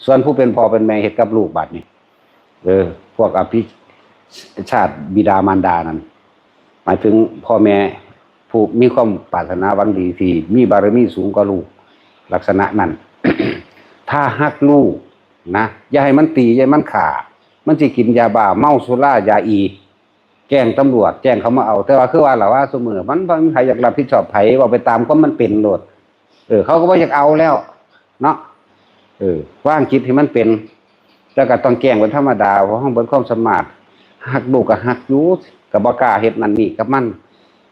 ส่วนผู้เป็นพ่อเป็นแม่เฮ็ดกับลูกบัดนี้พวกอภิชาติบิดามารดานั้นหมายถึงพ่อแม่ผู้มีความปรารถนาหวังดีที่มีบารมีสูงกว่าลูกลักษณะนั้น ถ้าฮักลูกนะอย่าให้มันตีอย่าให้มันฆ่ามันสิกินยาบ้าเมาสุรายาอีแจ้งตำรวจแจ้งเขามาเอาแต่ว่าคือว่าล่ะว่าเสมอมันบ่มีใครอยากรับผิดชอบไผว่าไปตามความมันเป็นโลดเขาก็บ่อยากเอาแล้วเนาะว่างคิดให้มันเป็นแล้วก็ต้องแกล้งเป็นธรรมดาเพราะห้องเบิ่งความสามารถฮักลูกก็ฮักอยู่ก็บ่กล้าเฮ็ดนั่นนี่กับมัน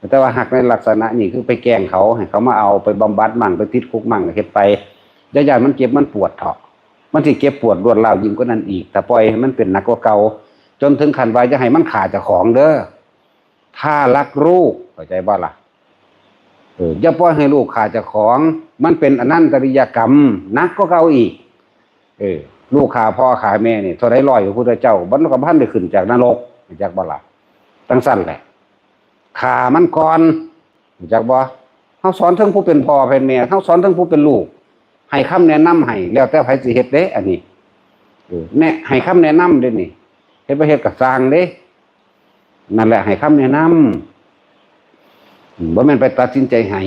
แต่ว่าฮักในลักษณะนี้คือไปแกล้งเขาให้เขามาเอาไปบำบัดมั่งไปติดคุกมั่งเฮ็ดไปย่านมันเจ็บมันปวดเถาะมันสิเก็บปวดรวดร้าวยิ่งกว่านั้นอีกแต่ปล่อยให้มันเป็นหนักกว่าเก่าจนถึงขั้นว่าจะให้มันขาดเจ้าของเด้อถ้ารักลูกเข้าใจบ่ล่ะอย่าปล่อยให้ลูกขาดเจ้าของมันเป็นอนันตริยกรรมหนักกว่าเก่าอีกลูกขาพ่อขาแม่นี่เท่าใดร้อยพระพุทธเจ้าบ่ก็บ่ทันได้ขึ้นจากนรกจักบ่ล่ะจังซั่นแหละขามันก่อนจักบ่เฮาสอนถึงผู้เป็นพ่อเป็นแม่เฮาสอนถึงผู้เป็นลูกให้คำแนะนำให้แล้วแต่ไผสิเฮ็ดเด้อันนี้แนะให้คำแนะนำเด้นี่เฮ็ดบ่เฮ็ดก็สร้างเด้นั่นแหละให้คำแนะนำบ่แม่นไปตัดสินใจให้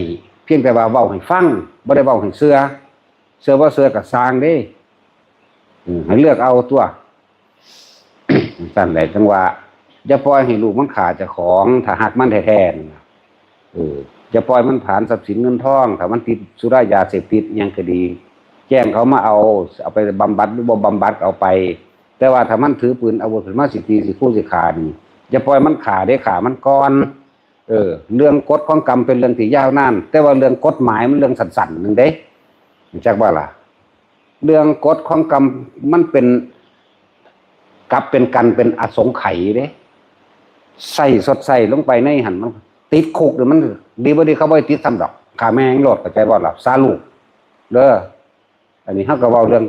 เพียงแต่ว่าเว้าให้ฟังบ่ได้เว้าให้เชื่อบ่เชื่อก็สร้างเด้ให้เลือกเอาตัว สั่นแหละจังว่าอย่าปล่อยให้ลูกมันขาดเจ้าของถ้าหักมันแท้ๆนะอย่าปล่อยมันผ่านทรัพย์สินเงินทองถ้ามันติดสุรายาเสพติดยังก็ดีแจ้งเขามาเอาไปบำบัดหรือบ่บำบัดเอาไปแต่ว่าถ้ามันถือปืนอาวุธขึ้นมาสิตีสิคู่สิขานี่อย่าปล่อยมันขาได้ขามันก่อนเรื่องกฎของกรรมเป็นเรื่องที่ยาวนานแต่ว่าเรื่องกฎหมายมันเรื่องสั้นๆนึงเด้จักว่าล่ะเรื่องกฎของกรรมมันเป็นกลับเป็นกันเป็นอสงไขยเด้ใส่สดใส่ลงไปในหันมันติดคุกหรือมันดีบ่ดีเขาบ่ติดซ้ำดอกขาแม่งโลดเข้าใจบ่ล่ะซาลูกเด้ออันนี้เฮาก็เว้าเรื่อง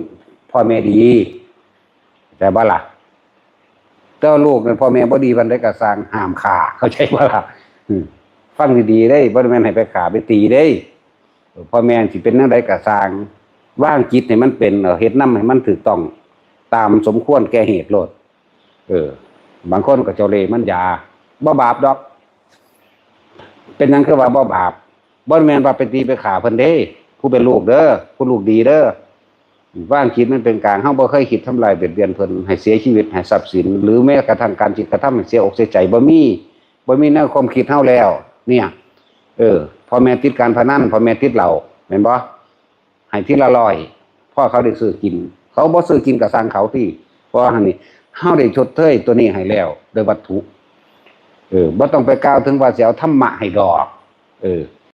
พ่อแม่ดีแต่บ่ล่ะเจ้าลูกนั่นพ่อแม่บ่ดีปานใดก็สร้างห้ามฆ่าเข้าใจบ่ล่ะฟังดีๆเด้บ่แม่นให้ไปฆ่าไปตีเด้พ่อแม่สิเป็นจังไดก็สร้างวางจิตให้มันเป็นเฮ็ดนำให้มันถูกต้องตามสมควรแก่เหตุโลดบางคนก็เจ้าเล่ห์มันยาบ่บาปดอกเป็นหยังคือว่าบ่บาปบ่แม่นว่าไปตีไปฆ่าเพิ่นเด้ผู้เป็นลูกเด้อผู้ลูกดีเด้อว่างคิดมันเป็นกลางเฮาบ่เคยคิดทำลายเบียดเบียนเพิ่นให้เสียชีวิตให้ทรัพย์สินหรือแม้กระทั่งการจิตกระทำให้เสียอกเสียใจบ่มีแนวความคิดเฮาแล้วเนี่ยพ่อแม่ติดการพนันพ่อแม่ติดเหล้าแม่นบ่ให้ทีละ100พ่อเขาได้ซื้อกินเขาบ่ซื้อกินก็สร้างเขาที่เพราะหั่นนี่เฮาได้ชดเชยตัวนี้ให้แล้วโดยวัตถุบ่ต้องไปกล่าวถึงว่าสิเอาธรรมะให้ดอก